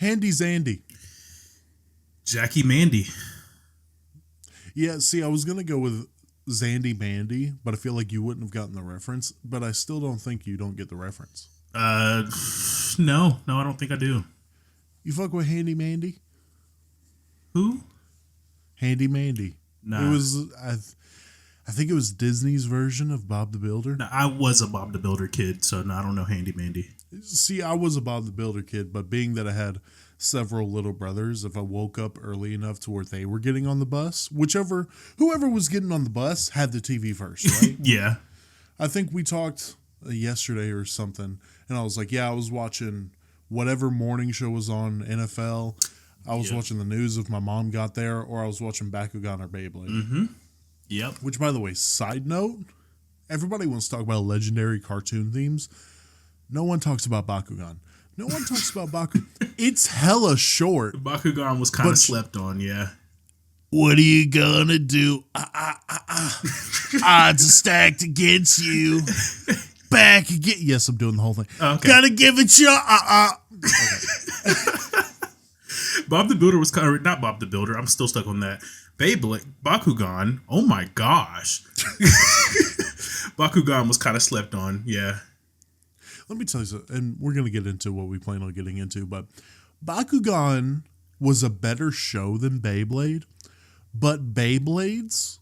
Handy Zandy. Jackie Mandy. Yeah, see, I was going to go with Zandy Mandy, but I feel like you wouldn't have gotten the reference, but I still don't think you don't get the reference. No, I don't think I do. You fuck with Handy Mandy? Who? Handy Mandy. Nah. It was, I think it was Disney's version of Bob the Builder. Nah, I was a Bob the Builder kid, so no, I don't know Handy Mandy. See, I was a Bob the Builder kid, but being that I had several little brothers, if I woke up early enough to where they were getting on the bus, whoever was getting on the bus had the TV first, right? Yeah. I think we talked yesterday or something, and I was like, yeah, I was watching whatever morning show was on NFL. I was watching the news if my mom got there, or I was watching Bakugan or Beyblade. Mm-hmm. Yep. Which, by the way, side note, everybody wants to talk about legendary cartoon themes. No one talks about Bakugan. No one talks about Bakugan. It's hella short. Bakugan was kind of slept on, yeah. What are you gonna do? Odds are stacked against you. Back again. Yes, I'm doing the whole thing. Okay. Gotta give it your Okay. Bob the Builder was kind of, not Bob the Builder, I'm still stuck on that. Beyblade, Bakugan, oh my gosh. Bakugan was kind of slept on, yeah. Let me tell you something, and we're going to get into what we plan on getting into, but Bakugan was a better show than Beyblade, but Beyblades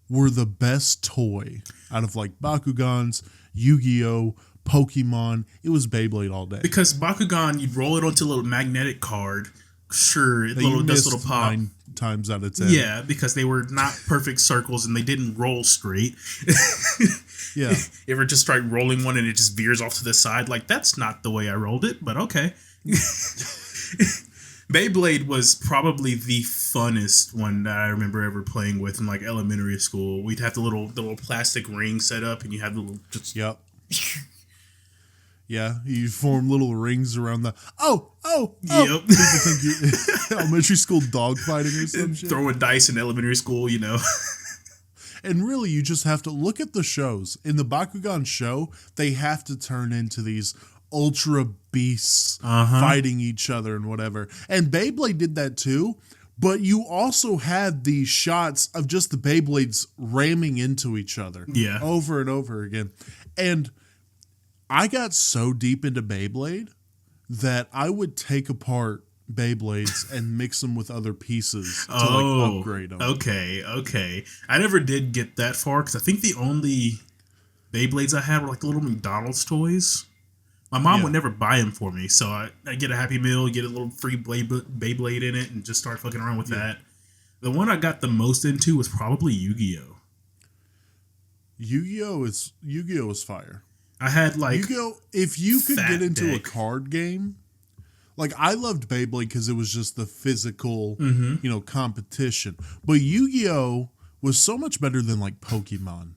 were the best toy out of like Bakugans, Yu-Gi-Oh!, Pokemon. It was Beyblade all day. Because Bakugan, you'd roll it onto a little magnetic card. Sure, it does little pop. 9 times out of 10. Yeah, because they were not perfect circles and they didn't roll straight. Yeah. You ever just try rolling one and it just veers off to the side? Like, that's not the way I rolled it, but okay. Beyblade was probably the funnest one that I remember ever playing with in like elementary school. We'd have the little plastic ring set up and you have the little just Yep. Yeah, you form little rings around the Yep. People think you elementary school dogfighting or some shit. Throwing dice in elementary school, you know. And really, you just have to look at the shows. In the Bakugan show, they have to turn into these ultra beasts fighting each other and whatever. And Beyblade did that too, but you also had these shots of just the Beyblades ramming into each other over and over again. And I got so deep into Beyblade that I would take apart Beyblades and mix them with other pieces to like upgrade them. Okay. I never did get that far because I think the only Beyblades I had were like little McDonald's toys. My mom would never buy them for me, so I get a Happy Meal, get a little free Beyblade in it, and just start fucking around with that. The one I got the most into was probably Yu-Gi-Oh! Yu-Gi-Oh is fire. I had like Yu-Gi-Oh! If you could get into deck. a card game, like I loved Beyblade because it was just the physical, competition. But Yu-Gi-Oh! Was so much better than like Pokemon.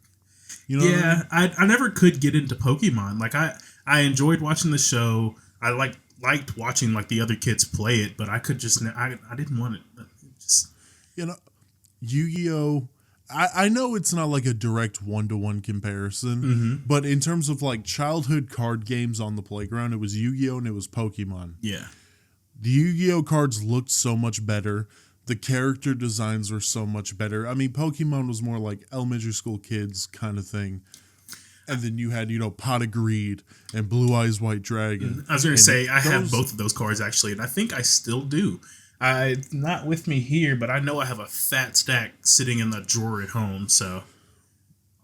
You know? Yeah, I never could get into Pokemon. Like I enjoyed watching the show. I liked watching like the other kids play it, but I could just I didn't want it. Just Yu-Gi-Oh! I know it's not like a direct 1-to-1 comparison, but in terms of like childhood card games on the playground, it was Yu-Gi-Oh! And it was Pokemon. Yeah. The Yu-Gi-Oh! Cards looked so much better. The character designs were so much better. I mean, Pokemon was more like elementary school kids kind of thing. And then you had, Pot of Greed and Blue Eyes White Dragon. I was going to say, I have both of those cards actually, and I think I still do. It's not with me here, but I know I have a fat stack sitting in the drawer at home, so.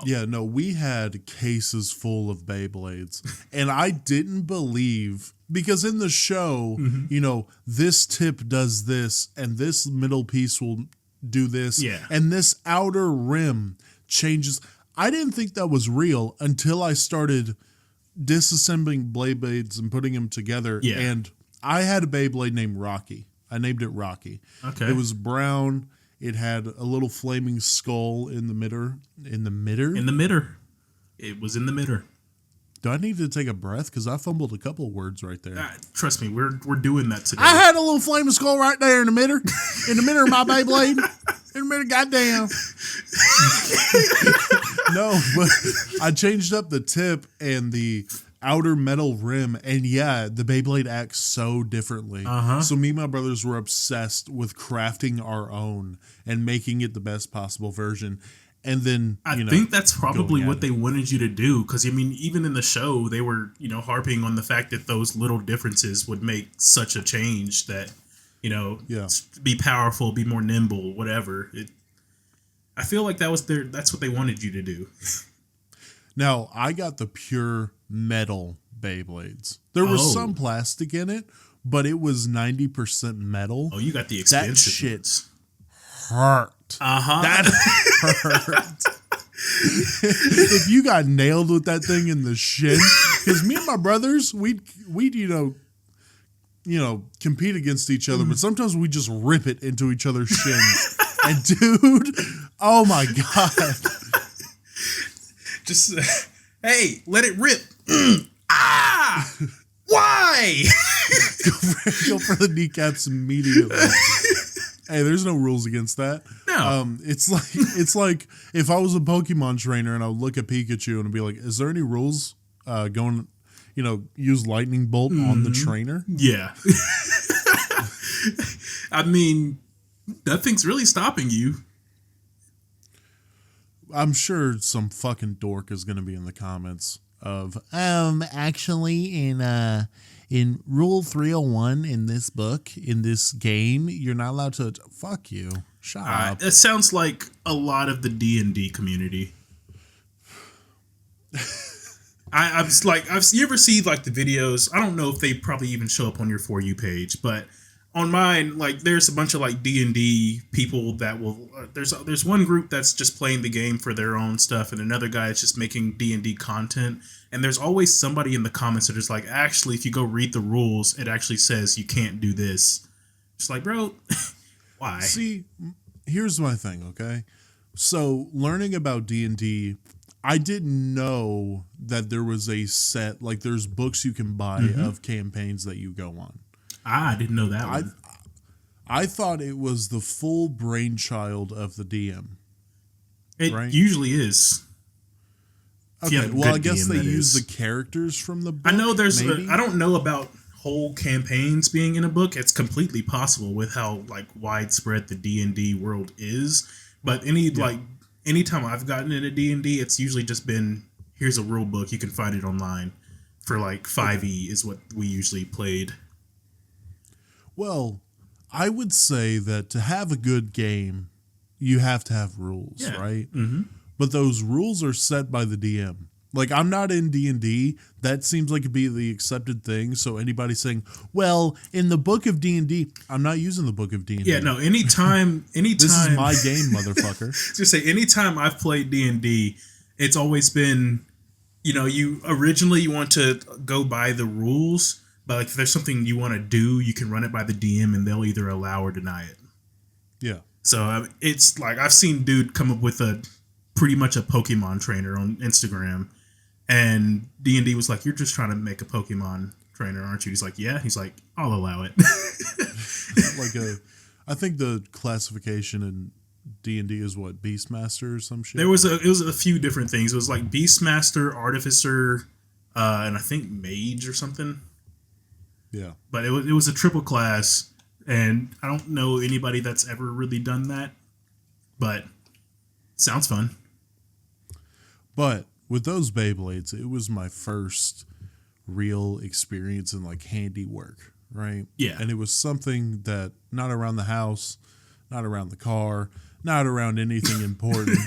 Yeah, no, we had cases full of Beyblades. And I didn't believe, because in the show, this tip does this, and this middle piece will do this, and this outer rim changes. I didn't think that was real until I started disassembling Beyblades and putting them together. Yeah. And I had a Beyblade named Rocky. I named it Rocky. Okay. It was brown. It had a little flaming skull in the middle. In the middle? In the middle. It was in the middle. Do I need to take a breath? Because I fumbled a couple of words right there. Trust me, we're doing that today. I had a little flaming skull right there in the middle. In the middle of my Beyblade. In the middle, goddamn. No, but I changed up the tip and the outer metal rim, and yeah, the Beyblade acts so differently. So me and my brothers were obsessed with crafting our own and making it the best possible version. And then I think that's probably what they wanted you to do, because I mean, even in the show, they were harping on the fact that those little differences would make such a change that be powerful, be more nimble, whatever. I feel like that's what they wanted you to do. Now, I got the pure metal Beyblades. There was some plastic in it, but it was 90% metal. Oh, you got the expensive That shit ones. Hurt. That hurt. If you got nailed with that thing in the shin, because me and my brothers, we'd compete against each other, but sometimes we just rip it into each other's shins. And dude, oh my God. Just, hey, let it rip. Why? Go for the kneecaps immediately. Hey, there's no rules against that. No. It's like if I was a Pokemon trainer and I would look at Pikachu and be like, is there any rules use lightning bolt on the trainer? Yeah. I mean, nothing's really stopping you. I'm sure some fucking dork is going to be in the comments of, actually in Rule 301 in this book, in this game, you're not allowed to, fuck you. Shut up. It sounds like a lot of the D&D community. You ever see like the videos? I don't know if they probably even show up on your For You page, but on mine, like there's a bunch of like D&D people that will. There's one group that's just playing the game for their own stuff, and another guy is just making D&D content. And there's always somebody in the comments that is like, actually, if you go read the rules, it actually says you can't do this. It's like, bro, why? See, here's my thing, okay? So learning about D&D, I didn't know that there was a set, like there's books you can buy of campaigns that you go on. I didn't know that one. I thought it was the full brainchild of the DM. It usually is. Okay, well, I guess they use the characters from the book. I know I don't know about whole campaigns being in a book. It's completely possible with how like widespread the D&D world is. But anytime I've gotten into D&D, it's usually just been, here's a rule book. You can find it online for like 5e is what we usually played. Well, I would say that to have a good game, you have to have rules, right? Mm-hmm. But those rules are set by the DM. Like, I'm not in D&D. That seems like it'd be the accepted thing. So anybody saying, well, in the book of D&D, I'm not using the book of D&D. Yeah, no, anytime. This is my game, motherfucker. Just say, anytime I've played D&D, it's always been, you originally want to go by the rules, but like if there's something you want to do, you can run it by the DM and they'll either allow or deny it. Yeah. So it's like, I've seen dude come up with pretty much a Pokemon trainer on Instagram, and D&D was like, you're just trying to make a Pokemon trainer, aren't you? He's like, yeah. He's like, I'll allow it. I think the classification in D&D is what, Beastmaster or some shit? It was a few different things. It was like Beastmaster, Artificer, and I think Mage or something. Yeah. But it was a triple class, and I don't know anybody that's ever really done that, but sounds fun. But with those Beyblades, it was my first real experience in like handiwork, right? Yeah. And it was something that not around the house, not around the car, not around anything important.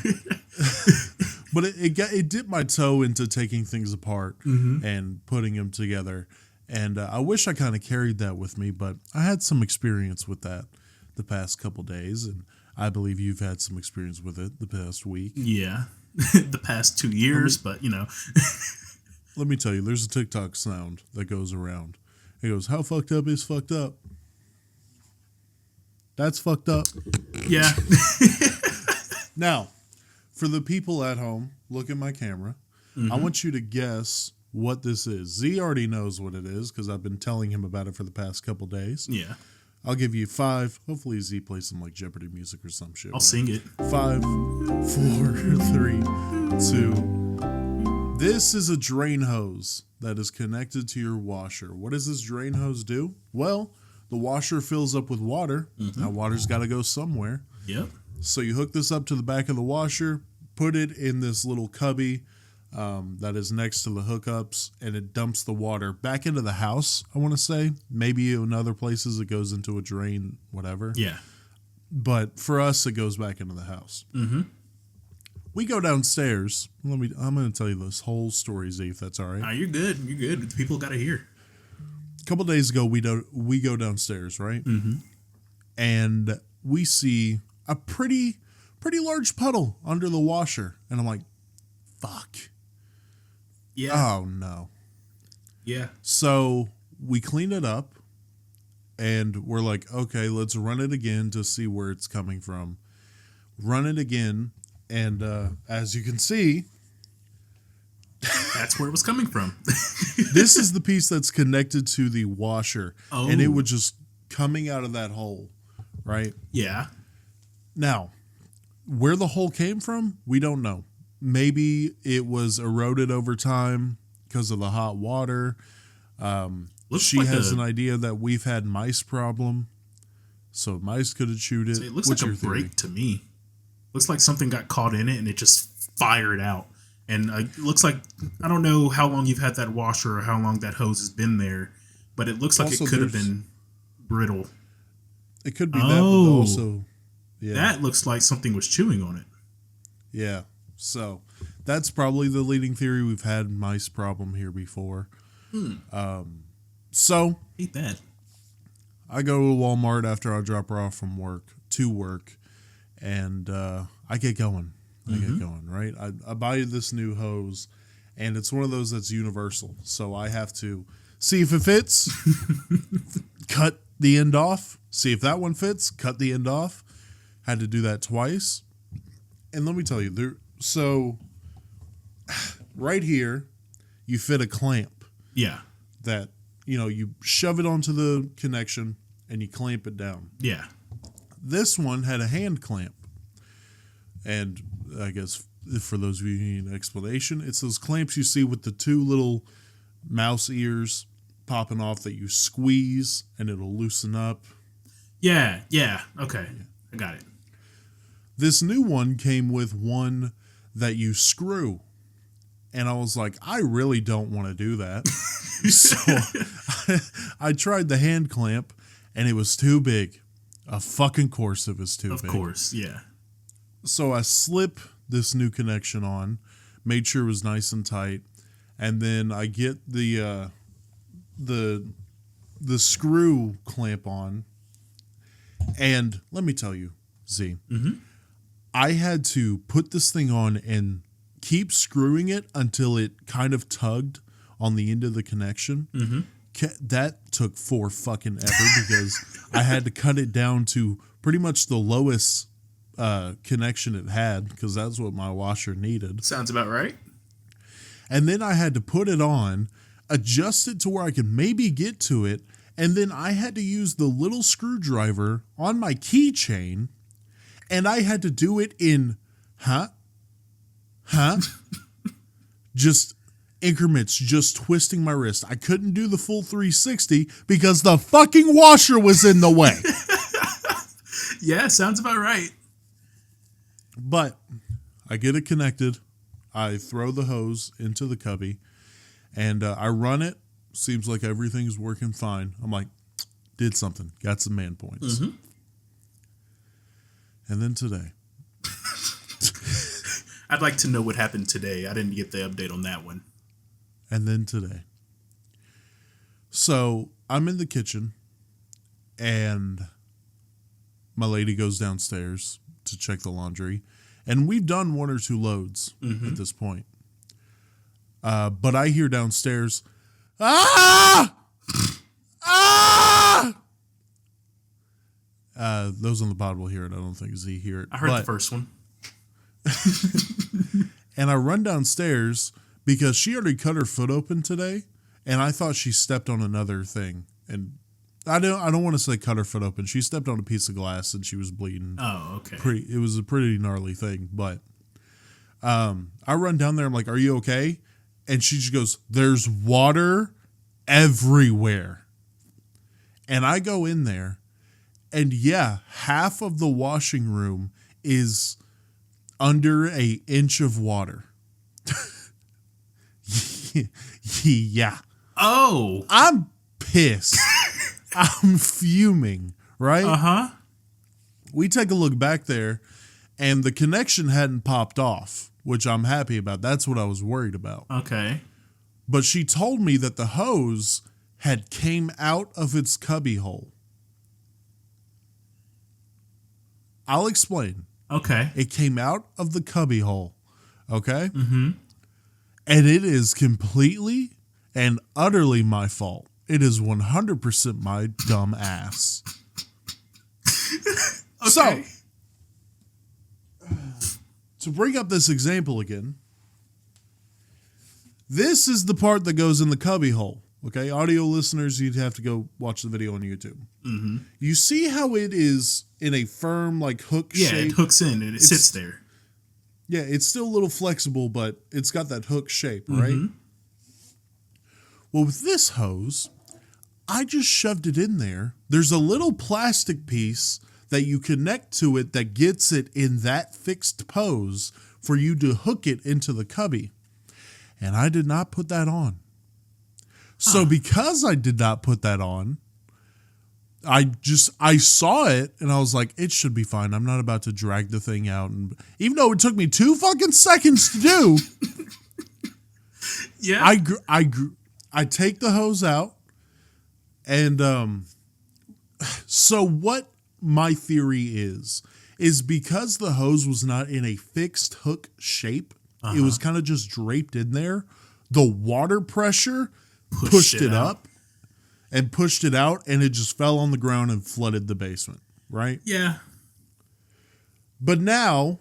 But it dipped my toe into taking things apart and putting them together. And I wish I kind of carried that with me, but I had some experience with that the past couple days, and I believe you've had some experience with it the past week. Yeah. The past 2 years, but Let me tell you, there's a TikTok sound that goes around. It goes, how fucked up is fucked up? That's fucked up. Yeah. Now, for the people at home, look at my camera. I want you to guess what this is. Z already knows what it is because I've been telling him about it for the past couple days. Yeah. I'll give you 5. Hopefully Z plays some like Jeopardy music or some shit. I'll sing it. 5, 4, 3, 2. This is a drain hose that is connected to your washer. What does this drain hose do? Well, the washer fills up with water. Now, water's got to go somewhere. Yep. So you hook this up to the back of the washer, put it in this little cubby that is next to the hookups, and it dumps the water back into the house, I want to say. Maybe in other places it goes into a drain, whatever. Yeah. But for us, it goes back into the house. Mm-hmm. We go downstairs. I'm going to tell you this whole story, Z, if that's all right. You're good. You're good. People got to hear. A couple days ago, we go downstairs, right? Mm-hmm. And we see a pretty large puddle under the washer. And I'm like, fuck. Yeah. Oh, no. Yeah. So we clean it up. And we're like, okay, let's run it again to see where it's coming from. Run it again. And as you can see, that's where it was coming from. This is the piece that's connected to the washer. Oh. And it was just coming out of that hole, right? Yeah. Now, where the hole came from, we don't know. Maybe it was eroded over time because of the hot water. She like has an idea that we've had mice problem, so mice could have chewed it. It looks What's like a your theory? break to me. Looks like something got caught in it and it just fired out. And it looks like, I don't know how long you've had that washer or how long that hose has been there, but it looks like Also, it could have been brittle. It could be that, but also, yeah. That looks like something was chewing on it. Yeah. So that's probably the leading theory. We've had mice problem here before. So Ain't bad. I go to Walmart after I drop her off from work, and I get going. Right? I buy this new hose, and it's one of those that's universal. So I have to see if it fits, cut the end off, see if that one fits, cut the end off. Had to do that twice. And let me tell you, so right here, you fit a clamp. Yeah. That, you shove it onto the connection and you clamp it down. Yeah. This one had a hand clamp. And I guess for those of you who need an explanation, it's those clamps you see with the two little mouse ears popping off that you squeeze and it'll loosen up. Yeah. Okay. Yeah. I got it. This new one came with one that you screw. And I was like, I really don't want to do that. So I tried the hand clamp and it was too big. Of course it was too big. Of course, yeah. So I slip this new connection on, made sure it was nice and tight, and then I get the screw clamp on. And let me tell you, Z, I had to put this thing on and keep screwing it until it kind of tugged on the end of the connection. That took ever because I had to cut it down to pretty much the lowest connection it had because that's what my washer needed. Sounds about right. And then I had to put it on, adjust it to where I could maybe get to it, and then I had to use the little screwdriver on my keychain, and I had to do it in just increments, just twisting my wrist. I couldn't do the full 360 because the fucking washer was in the way. Yeah, sounds about right. But I get it connected. I throw the hose into the cubby and I run it. Seems like everything's working fine. I'm like, did something. Got some man points. And then today. I'd like to know what happened today. I didn't get the update on that one. And then today. So I'm in the kitchen and my lady goes downstairs to check the laundry. And we've done one or two loads at this point. But I hear downstairs, ah! Ah! Those on the pod will hear it. I don't think Z hear it. I heard the first one. And I run downstairs because she already cut her foot open today, and I thought she stepped on another thing. And I don't want to say cut her foot open. She stepped on a piece of glass and she was bleeding. Oh, okay. It was a pretty gnarly thing, but I run down there. I'm like, "Are you okay?" And she just goes, there's water everywhere. And I go in there, and yeah, half of the washing room is under an inch of water. Yeah. Oh. I'm pissed. I'm fuming, right? Uh-huh. We take a look back there, and the connection hadn't popped off, which I'm happy about. That's what I was worried about. Okay. But she told me that the hose had came out of its cubby hole. I'll explain. Okay. It came out of the cubby hole. Okay? Mm-hmm. And it is completely and utterly my fault. It is 100% my dumb ass. Okay. So, to bring up this example again, this is the part that goes in the cubby hole. Okay, audio listeners, you'd have to go watch the video on YouTube. Mm-hmm. You see how it is in a firm, like, hook shape? Yeah, it hooks in and it sits there. Yeah, it's still a little flexible, but it's got that hook shape, right? Mm-hmm. Well, with this hose, I just shoved it in there. There's a little plastic piece that you connect to it that gets it in that fixed pose for you to hook it into the cubby. And I did not put that on. So because I did not put that on, I saw it and I was like, it should be fine. I'm not about to drag the thing out. And even though it took me 2 fucking seconds to do, yeah, I take the hose out. And so what my theory is because the hose was not in a fixed hook shape, it was kind of just draped in there. The water pressure pushed it up and pushed it out, and it just fell on the ground and flooded the basement, right? Yeah. But now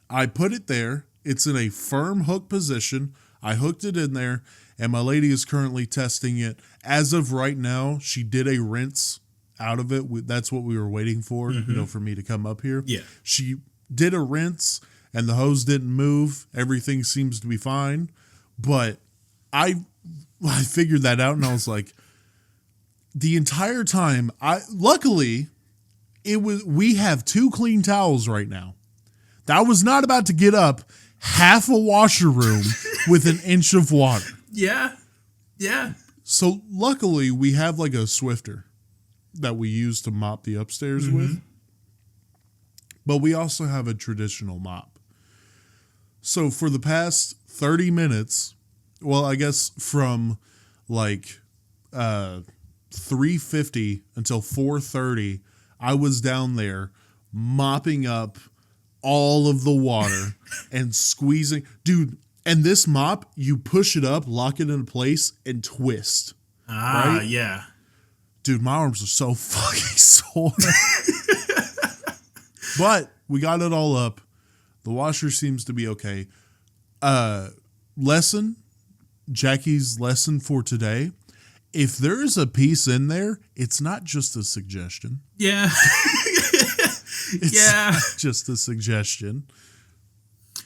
I put it there. It's in a firm hook position. I hooked it in there, and my lady is currently testing it. As of right now, she did a rinse out of it. That's what we were waiting for, for me to come up here. Yeah. She did a rinse, and the hose didn't move. Everything seems to be fine. But I figured that out, and I was like, the entire time, luckily, we have 2 clean towels right now. That was not about to get up half a washer room with an inch of water. Yeah. Yeah. So luckily, we have like a Swifter that we use to mop the upstairs with. But we also have a traditional mop. So for the past 30 minutes, well, I guess from like 3:50 until 4:30, I was down there mopping up all of the water and squeezing. Dude, and this mop, you push it up, lock it into place, and twist. Ah, right? Yeah. Dude, my arms are so fucking sore. But we got it all up. The washer seems to be okay. Jackie's lesson for today. If there is a piece in there, it's not just a suggestion. Yeah. It's not just a suggestion.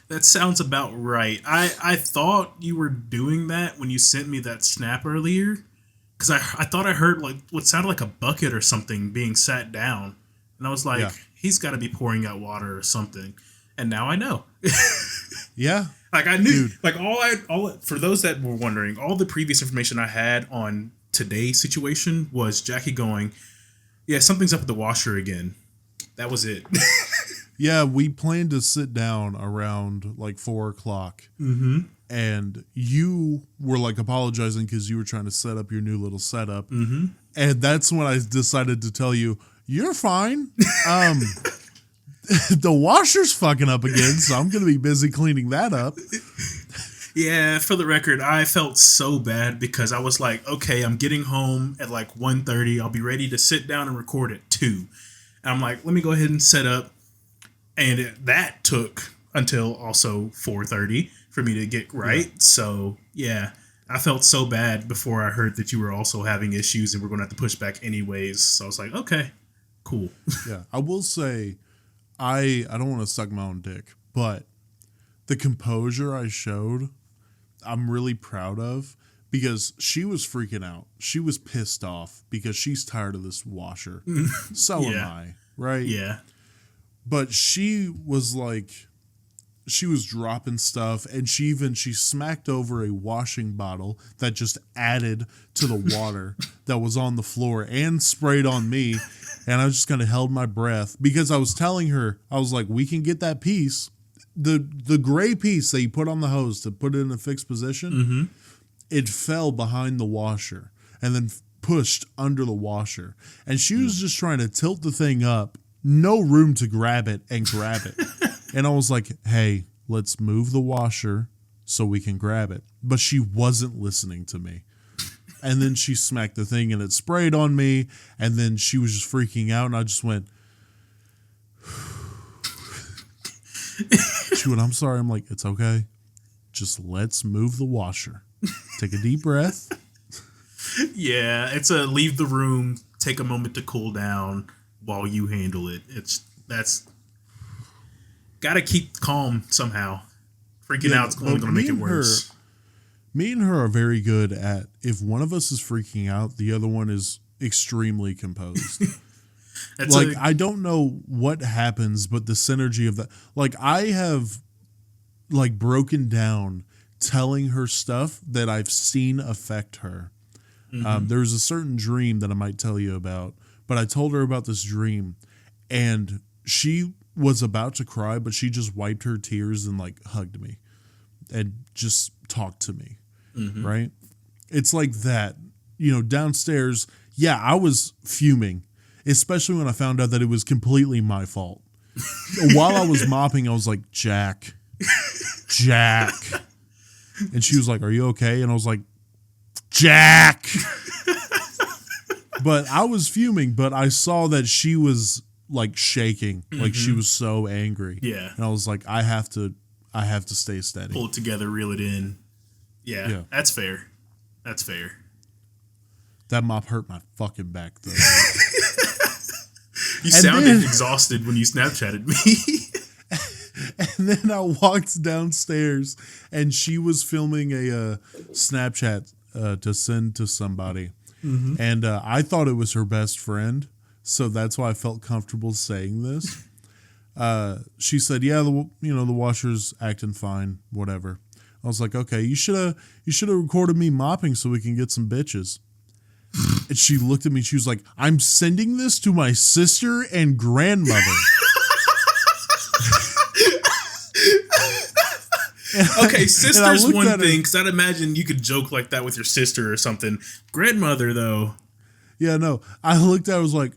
That sounds about right. I thought you were doing that when you sent me that snap earlier. Because I thought I heard like what sounded like a bucket or something being sat down. And I was like, he's got to be pouring out water or something. And now I know. Yeah. Like I knew, dude. Like all for those that were wondering, all the previous information I had on today's situation was Jackie going, yeah, something's up with the washer again. That was it. Yeah, we planned to sit down around like 4:00. And you were like apologizing because you were trying to set up your new little setup. And that's when I decided to tell you, you're fine. The washer's fucking up again, so I'm going to be busy cleaning that up. Yeah, for the record, I felt so bad because I was like, okay, I'm getting home at like 1:30. I'll be ready to sit down and record at 2. And I'm like, let me go ahead and set up. And that took until also 4:30 for me to get right. Yeah. So, yeah, I felt so bad before I heard that you were also having issues and we're going to have to push back anyways. So I was like, okay, cool. Yeah, I will say, I don't want to suck my own dick, but the composure I showed I'm really proud of, because she was freaking out. She was pissed off because she's tired of this washer. So am I, right? Yeah. But she was dropping stuff, and she smacked over a washing bottle that just added to the water that was on the floor and sprayed on me. And I just kind of held my breath because I was telling her, I was like, we can get that piece, the gray piece that you put on the hose to put it in a fixed position. Mm-hmm. It fell behind the washer and then pushed under the washer. And she was just trying to tilt the thing up, no room to grab it. And I was like, hey, let's move the washer so we can grab it. But she wasn't listening to me. And then she smacked the thing and it sprayed on me. And then she was just freaking out. And I just went, she went, I'm sorry. I'm like, it's okay. Just let's move the washer. Take a deep breath. Yeah, it's a leave the room, take a moment to cool down while you handle it. That's gotta keep calm somehow. Freaking out's only gonna make it worse. Me and her are very good at, if one of us is freaking out, the other one is extremely composed. I don't know what happens, but the synergy of that, I have broken down telling her stuff that I've seen affect her. Mm-hmm. There's a certain dream that I might tell you about, but I told her about this dream, and she was about to cry, but she just wiped her tears and hugged me and just talked to me. Mm-hmm. Right? It's like that, downstairs. Yeah, I was fuming, especially when I found out that it was completely my fault. While I was mopping, I was like, Jack. And she was like, are you okay? And I was like, Jack. But I was fuming, but I saw that she was shaking. Mm-hmm. She was so angry. Yeah. And I was like, I have to stay steady. Pull it together, reel it in. Yeah. That's fair. That mop hurt my fucking back, though. You sounded exhausted when you Snapchatted me. And then I walked downstairs, and she was filming a Snapchat to send to somebody. Mm-hmm. And I thought it was her best friend, so that's why I felt comfortable saying this. She said, yeah, the washer's acting fine, whatever. I was like, okay, you should have recorded me mopping so we can get some bitches. And she looked at me, she was like, I'm sending this to my sister and grandmother. Okay, sister's one thing, because I'd imagine you could joke like that with your sister or something. Grandmother, though. Yeah, no. I looked at her, I was like,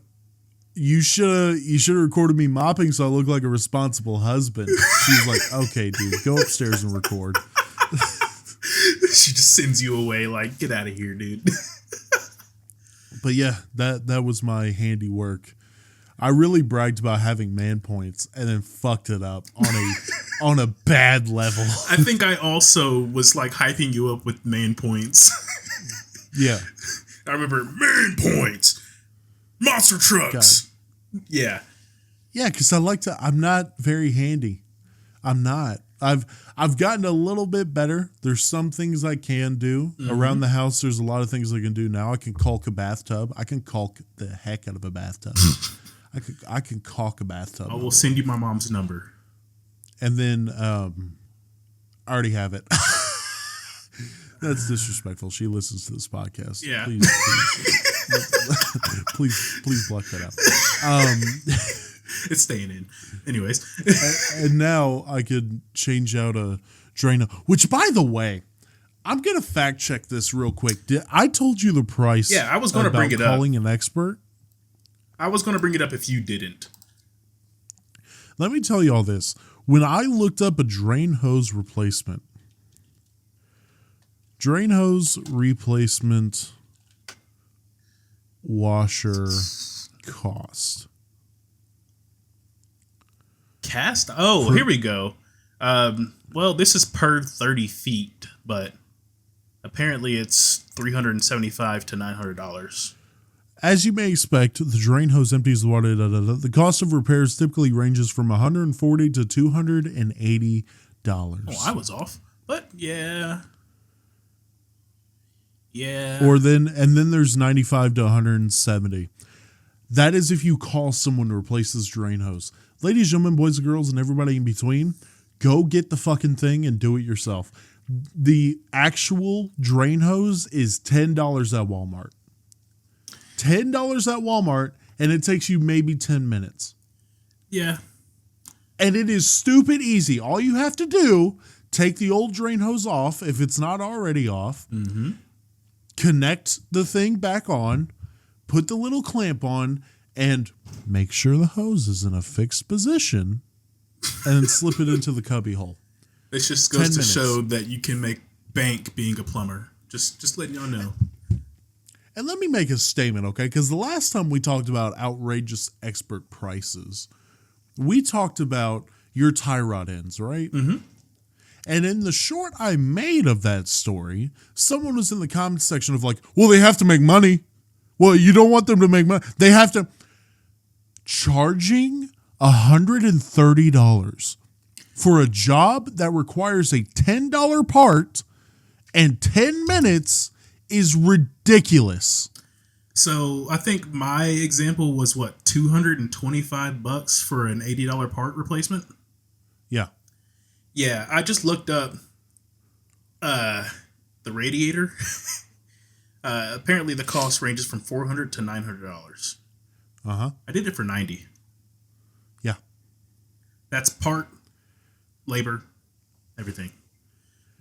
you should have recorded me mopping so I look like a responsible husband. She was like, okay, dude, go upstairs and record. She just sends you away get out of here, dude. But yeah, that was my handiwork. I really bragged about having man points and then fucked it up on a bad level. I think I also was hyping you up with man points. Yeah. I remember man points, monster trucks. God. Yeah. Yeah, because I'm not very handy. I'm not. I've gotten a little bit better. There's some things I can do. Mm-hmm. Around the house, there's a lot of things I can do now. I can caulk a bathtub. I can caulk the heck out of a bathtub. I can caulk a bathtub. I will send you my mom's number. And then I already have it. That's disrespectful. She listens to this podcast. Yeah. Please block that out. It's staying in. Anyways. And now I could change out a drain, which, by the way, I'm going to fact check this real quick. I told you the price. Yeah, I was going to bring it up. Calling an expert. I was going to bring it up if you didn't. Let me tell you all this. When I looked up a drain hose replacement washer cost. Cast? Oh, here we go. Well, this is per 30 feet, but apparently it's $375 to $900. As you may expect, the drain hose empties the water. The cost of repairs typically ranges from $140 to $280. Oh, I was off. But yeah. Yeah. And then there's 95 to 170. That is if you call someone to replace this drain hose. Ladies, gentlemen, boys and girls, and everybody in between, go get the fucking thing and do it yourself. The actual drain hose is $10 at Walmart. $10 at Walmart, and it takes you maybe 10 minutes. Yeah. And it is stupid easy. All you have to do, take the old drain hose off if it's not already off, connect the thing back on, put the little clamp on, and make sure the hose is in a fixed position, and then slip it into the cubby hole. This just goes to show that you can make bank being a plumber. Just letting y'all know. And let me make a statement, okay? Because the last time we talked about outrageous expert prices, we talked about your tie rod ends, right? Mm-hmm. And in the short I made of that story, someone was in the comments section of like, well, they have to make money. Well, you don't want them to make money. They have to. Charging $130 for a job that requires a $10 part and 10 minutes is ridiculous. So I think my example was what, $225 for an $80 part replacement? Yeah. Yeah, I just looked up the radiator. Apparently the cost ranges from $400 to $900. Uh-huh. I did it for $90. Yeah. That's part, labor, everything.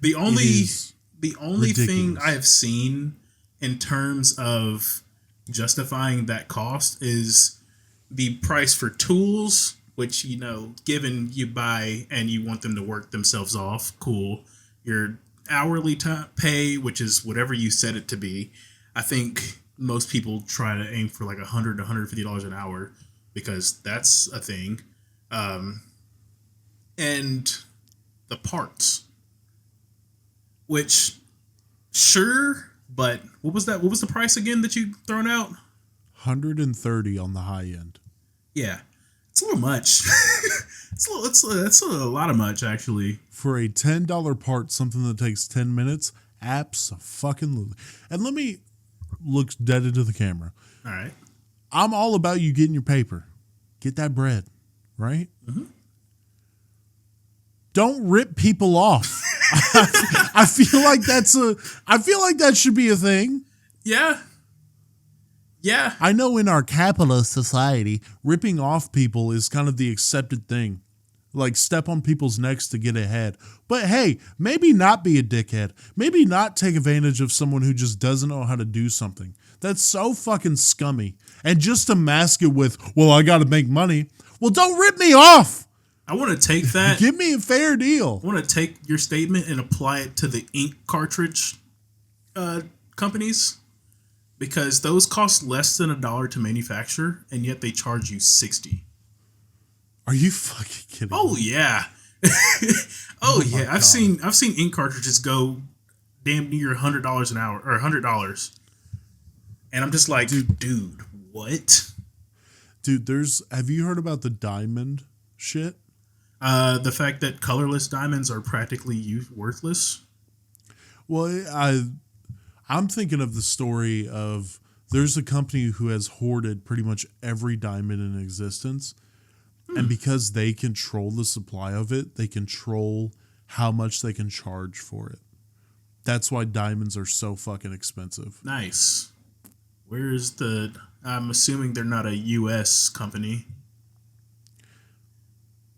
The only thing I have seen in terms of justifying that cost is the price for tools, which, you know, given you buy and you want them to work themselves off, cool. Your hourly pay, which is whatever you set it to be. I think most people try to aim for like $100 to $150 an hour because that's a thing. And the parts, which sure, but what was that? What was the price again that you thrown out? $130 on the high end. Yeah, it's a little much. That's a lot of much actually for a $10 part. Something that takes 10 minutes. Abso-fucking-lutely. And let me look dead into the camera. All right. I'm all about you getting your paper. Get that bread, right? Mm-hmm. Don't rip people off. I feel like that should be a thing. Yeah. Yeah. I know in our capitalist society, ripping off people is kind of the accepted thing. Like step on people's necks to get ahead. But hey, maybe not be a dickhead. Maybe not take advantage of someone who just doesn't know how to do something. That's so fucking scummy. And just to mask it with, well, I got to make money. Well, don't rip me off. I want to take that. Give me a fair deal. I want to take your statement and apply it to the ink cartridge companies. Because those cost less than $1 to manufacture, and yet they charge you $60. Are you fucking kidding? Oh yeah. Oh yeah. I've seen ink cartridges go damn near $100 an hour or $100. And I'm just like, dude, what? Dude, have you heard about the diamond shit? The fact that colorless diamonds are practically worthless. Well, I'm thinking of the story of there's a company who has hoarded pretty much every diamond in existence. And because they control the supply of it, they control how much they can charge for it. That's why diamonds are so fucking expensive. Nice. I'm assuming they're not a U.S. company.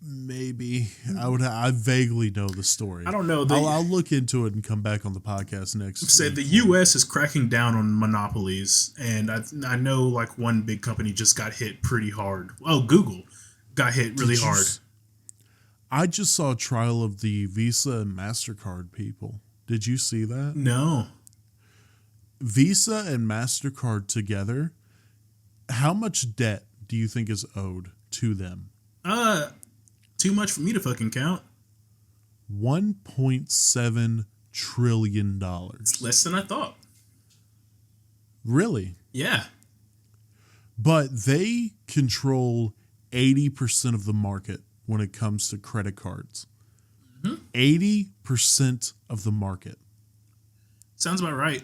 Maybe. I vaguely know the story. I don't know. I'll look into it and come back on the podcast next week. Said the U.S. is cracking down on monopolies, and I know like one big company just got hit pretty hard. Oh, Google got hit really hard. I just saw a trial of the Visa and MasterCard people. Did you see that? No. Visa and MasterCard together, how much debt do you think is owed to them? Too much for me to fucking count. $1.7 trillion. It's less than I thought. Really? Yeah. But they control 80% of the market when it comes to credit cards. 80% of the market. Sounds about right.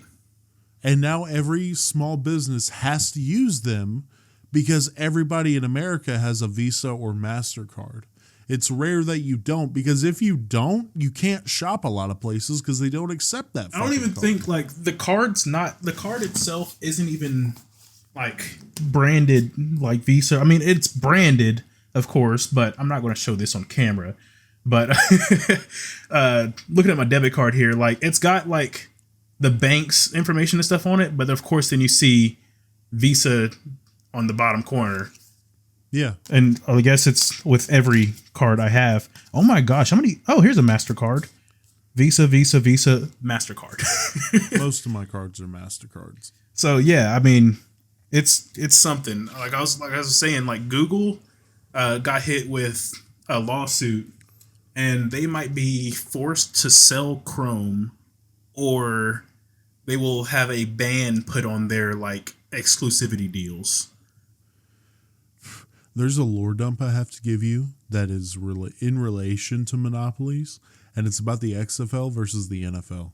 And now every small business has to use them because everybody in America has a Visa or MasterCard. It's rare that you don't, because if you don't, you can't shop a lot of places because they don't accept that. I don't even card. think like the card itself isn't even like branded like Visa. I mean, it's branded, of course, but I'm not going to show this on camera. But looking at my debit card here, like it's got like the bank's information and stuff on it, but of course then you see Visa on the bottom corner. Yeah. And I guess it's with every card I have. Oh my gosh, how many? Oh, here's a MasterCard. Visa, MasterCard. Most of my cards are MasterCards. So yeah, I mean, it's something. Like I was saying, like Google got hit with a lawsuit, and they might be forced to sell Chrome, or they will have a ban put on their like exclusivity deals. There's a lore dump I have to give you that is in relation to monopolies, and it's about the XFL versus the NFL.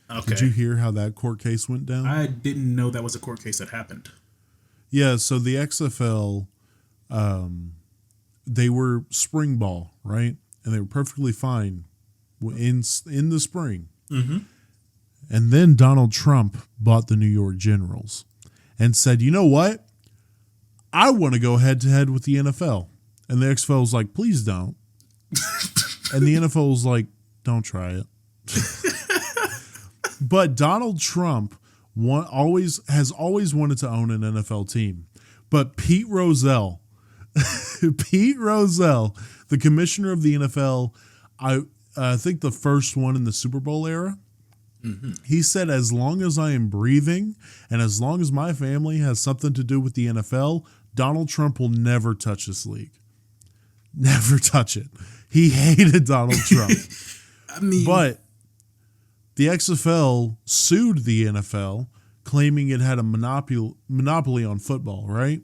Okay. Did you hear how that court case went down? I didn't know that was a court case that happened. Yeah, so the XFL, they were spring ball, right? And they were perfectly fine in the spring. Mm-hmm. And then Donald Trump bought the New York Generals and said, you know what? I want to go head to head with the NFL. And the XFL was like, please don't. And the NFL was like, don't try it. But Donald Trump has always wanted to own an NFL team. But Pete Rozelle, the commissioner of the NFL, I think the first one in the Super Bowl era, mm-hmm. He said, as long as I am breathing and as long as my family has something to do with the NFL, Donald Trump will never touch this league. Never touch it. He hated Donald Trump. I mean, but the XFL sued the NFL, claiming it had a monopoly on football, right?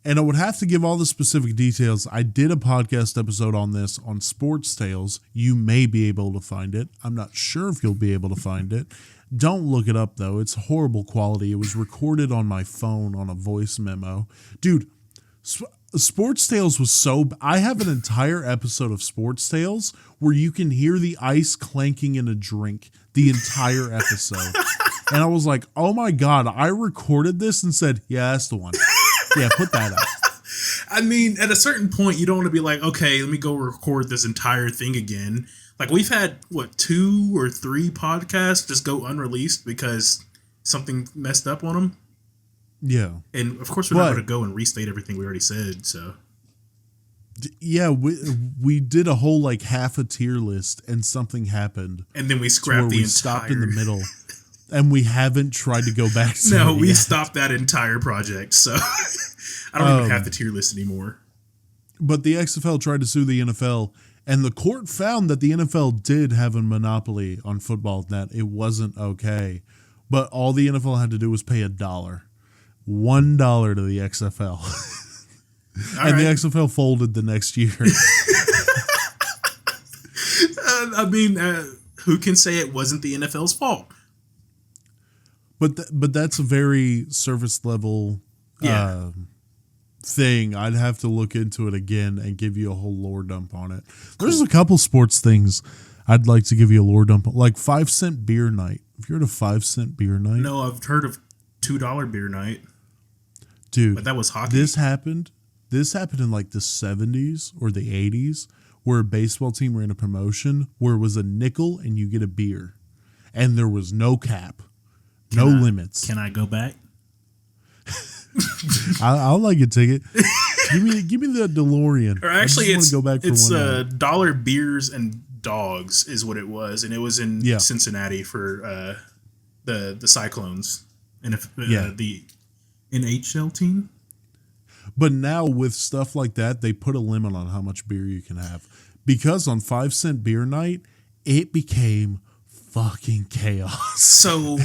And I would have to give all the specific details. I did a podcast episode on this on Sports Tales. You may be able to find it. I'm not sure if you'll be able to find it. Don't look it up, though. It's horrible quality. It was recorded on my phone on a voice memo. Dude, Sports Tales was so... I have an entire episode of Sports Tales where you can hear the ice clanking in a drink the entire episode. And I was like, oh my God, I recorded this and said, yeah, that's the one. Yeah, put that up. I mean, at a certain point, you don't want to be like, okay, let me go record this entire thing again. Like, we've had, 2 or 3 podcasts just go unreleased because something messed up on them. Yeah. And, of course, we're not going to go and restate everything we already said, so. Yeah, we did a whole, half a tier list, and something happened. And then we scrapped the entire... stopped in the middle. And we haven't tried to go back to No, it we yet. stopped that entire project, so I don't even have the tier list anymore. But the XFL tried to sue the NFL, and the court found that the NFL did have a monopoly on football, that it wasn't okay. But all the NFL had to do was pay $1. $1 to the XFL. And the XFL folded the next year. I mean, who can say it wasn't the NFL's fault? But that's a very surface level thing. I'd have to look into it again and give you a whole lore dump on it. Cool. There's a couple sports things I'd like to give you a lore dump on, like 5-cent beer night. Have you heard of 5-cent beer night? No, I've heard of $2 beer night. Dude, but that was hockey. This happened in the 70s or the 80s, where a baseball team ran a promotion where it was a nickel and you get a beer, and there was no cap. No limits. Can I go back? I'll like a ticket. Give me the DeLorean. Or actually, I just want to go back for one night. Dollar Beers and Dogs is what it was, and it was in Cincinnati for the Cyclones and the NHL team. But now with stuff like that, they put a limit on how much beer you can have, because on 5-cent beer night, it became fucking chaos. So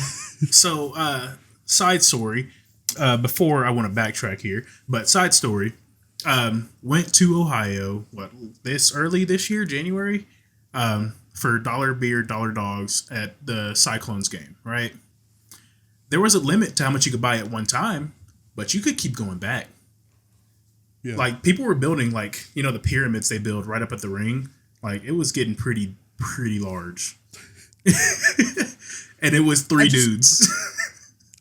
side story, before I want to backtrack here, but side story, went to Ohio, early this year, January, for $1 beer, $1 dogs at the Cyclones game, right? there was a limit to how much you could buy at one time, but you could keep going back. Yeah. Like people were building like, you know, the pyramids they build right up at the ring. Like it was getting pretty large. And it was three dudes.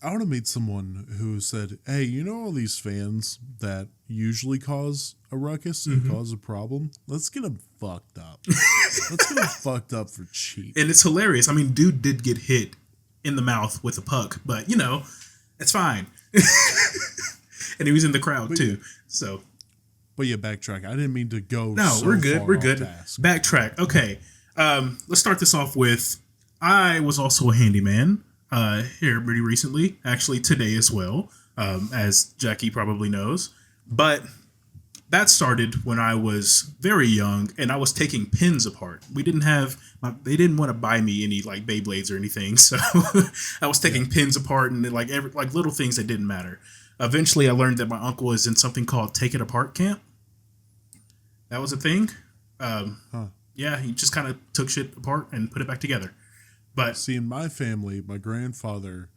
I want to meet someone who said, hey, you know all these fans that usually cause a ruckus and cause a problem? Let's get them fucked up. Let's get them fucked up for cheap. And it's hilarious. I mean, dude did get hit in the mouth with a puck, but, you know, it's fine. And he was in the crowd, too. So, but yeah, backtrack. I didn't mean to go. No, we're good. We're good. Backtrack. Okay. Let's start this off with, I was also a handyman here pretty recently, actually today as well, as Jackie probably knows. But that started when I was very young and I was taking pins apart. They didn't want to buy me any like Beyblades or anything, so I was taking pins apart and like little things that didn't matter. Eventually, I learned that my uncle was in something called Take It Apart Camp. That was a thing. Yeah, he just kind of took shit apart and put it back together. But see, in my family, my grandfather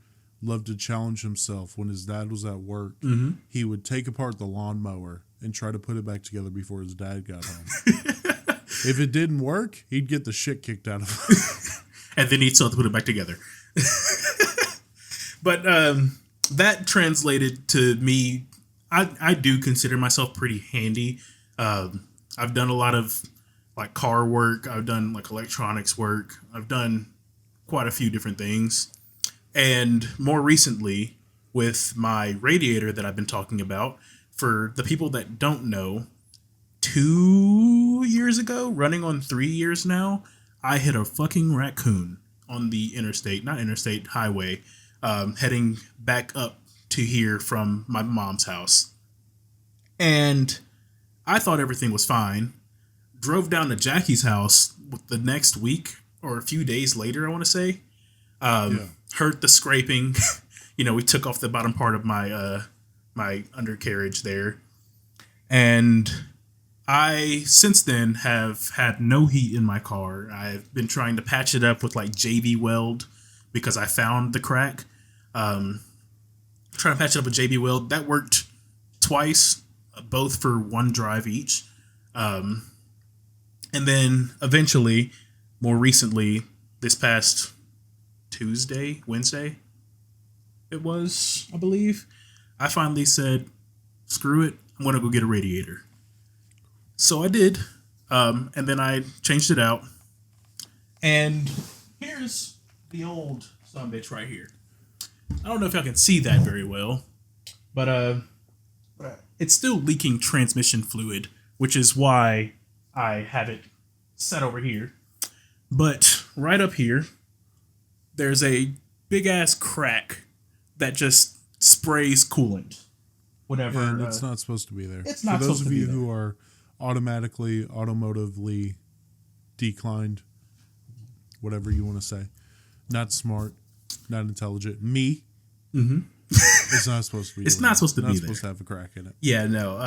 loved to challenge himself when his dad was at work. Mm-hmm. He would take apart the lawnmower and try to put it back together before his dad got home. If it didn't work, he'd get the shit kicked out of him. And then he'd still have to put it back together. But that translated to me. I do consider myself pretty handy. I've done a lot of like car work. I've done like electronics work. I've done quite a few different things. And more recently, with my radiator that I've been talking about, for the people that don't know, 2 years ago, running on 3 years now, I hit a fucking raccoon on the highway, heading back up to here from my mom's house. And I thought everything was fine. Drove down to Jackie's house the next week or a few days later, I want to say. Heard the scraping. You know, we took off the bottom part of my my undercarriage there. And I, since then, have had no heat in my car. I've been trying to patch it up with like JB Weld because I found the crack. Trying to patch it up with JB Weld. That worked twice, both for one drive each. And then eventually, more recently, this past Wednesday, it was, I believe, I finally said, screw it, I'm going to go get a radiator. So I did, and then I changed it out. And here's the old sumbitch right here. I don't know if y'all can see that very well, but it's still leaking transmission fluid, which is why I have it set over here. But right up here, there's a big ass crack that just sprays coolant. Whatever. And it's not supposed to be there. It's not For those supposed of to be you there. who are automotively declined, whatever you want to say, not smart, not intelligent, me. Mm-hmm. It's not supposed to be. It's not supposed to be there. Not supposed to have a crack in it. Yeah, no.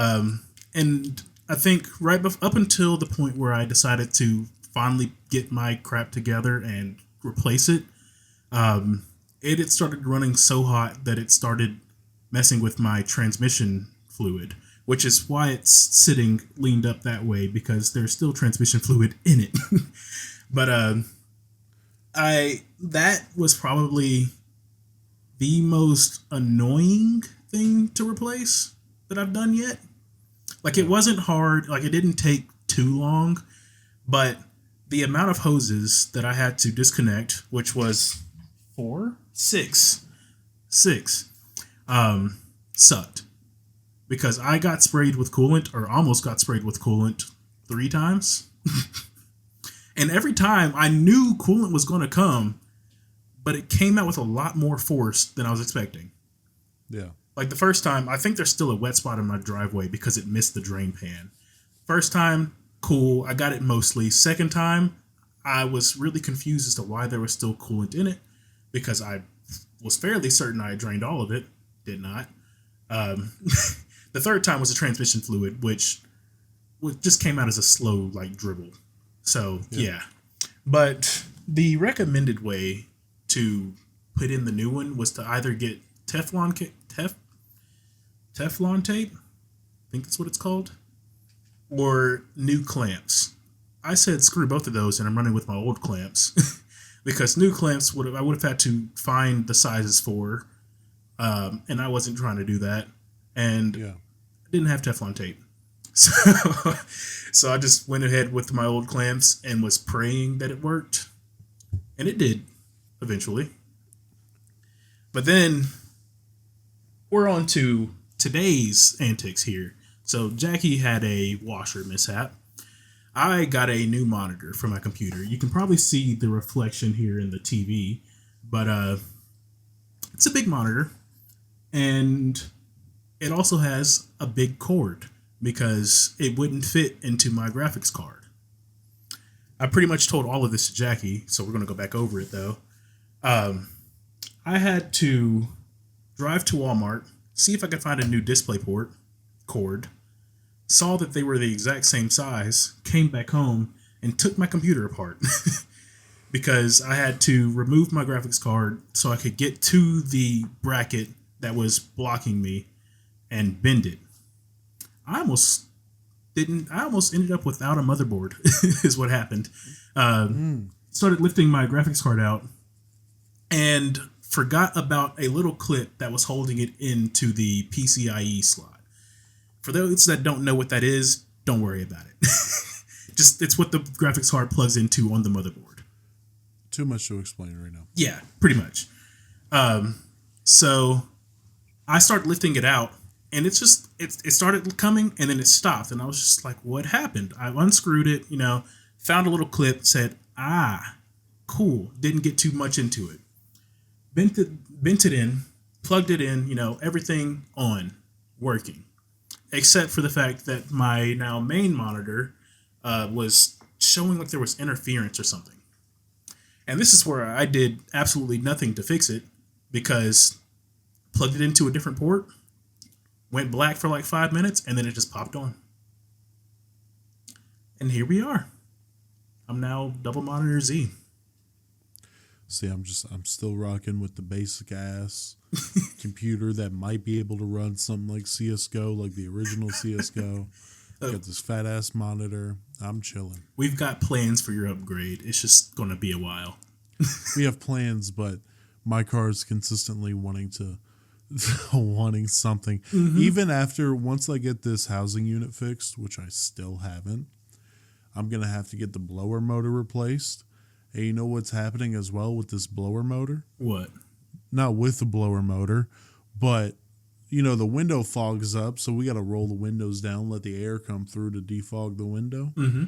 And I think up until the point where I decided to finally get my crap together and replace it, it had started running so hot that it started messing with my transmission fluid, which is why it's sitting leaned up that way, because there's still transmission fluid in it. But that was probably the most annoying thing to replace that I've done yet. Like, it wasn't hard, like it didn't take too long, but the amount of hoses that I had to disconnect, which was six, sucked. Because I got sprayed with coolant, or almost got sprayed with coolant 3 times. And every time I knew coolant was going to come, but it came out with a lot more force than I was expecting. Yeah. Like the first time, I think there's still a wet spot in my driveway because it missed the drain pan. First time, cool, I got it mostly. Second time, I was really confused as to why there was still coolant in it, because I was fairly certain I had drained all of it. Did not. The third time was the transmission fluid, which just came out as a slow, like, dribble. So, yeah. But the recommended way to put in the new one was to either get Teflon tape, I think that's what it's called, or new clamps. I said screw both of those, and I'm running with my old clamps because new clamps I would have had to find the sizes for, and I wasn't trying to do that, and I didn't have Teflon tape, so I just went ahead with my old clamps and was praying that it worked, and it did eventually. But then we're on to today's antics here. So Jackie had a washer mishap. I got a new monitor for my computer. You can probably see the reflection here in the TV, but it's a big monitor, and it also has a big cord because it wouldn't fit into my graphics card. I pretty much told all of this to Jackie, so we're going to go back over it though. I had to drive to Walmart, see if I could find a new DisplayPort cord, saw that they were the exact same size, came back home, and took my computer apart because I had to remove my graphics card so I could get to the bracket that was blocking me and bend it. I almost ended up without a motherboard is what happened. Started lifting my graphics card out and forgot about a little clip that was holding it into the PCIe slot. For those that don't know what that is, don't worry about it. Just it's what the graphics card plugs into on the motherboard. Too much to explain right now. Yeah, pretty much. So I started lifting it out, and it started coming, and then it stopped, and I was just like, what happened? I unscrewed it, found a little clip, said, cool, didn't get too much into it. Bent it in, plugged it in, everything on, working. Except for the fact that my now main monitor was showing like there was interference or something. And this is where I did absolutely nothing to fix it because plugged it into a different port, went black for like 5 minutes, and then it just popped on. And here we are. I'm now double monitor Z. See, I'm still rocking with the basic ass computer that might be able to run something like CSGO, like the original CSGO. Got this fat ass monitor. I'm chilling. We've got plans for your upgrade. It's just going to be a while. We have plans, but my car is consistently wanting something. Mm-hmm. Even after once I get this housing unit fixed, which I still haven't, I'm going to have to get the blower motor replaced. And you know what's happening as well with this blower motor? What? Not with the blower motor, but, the window fogs up, so we got to roll the windows down, let the air come through to defog the window. Mm-hmm.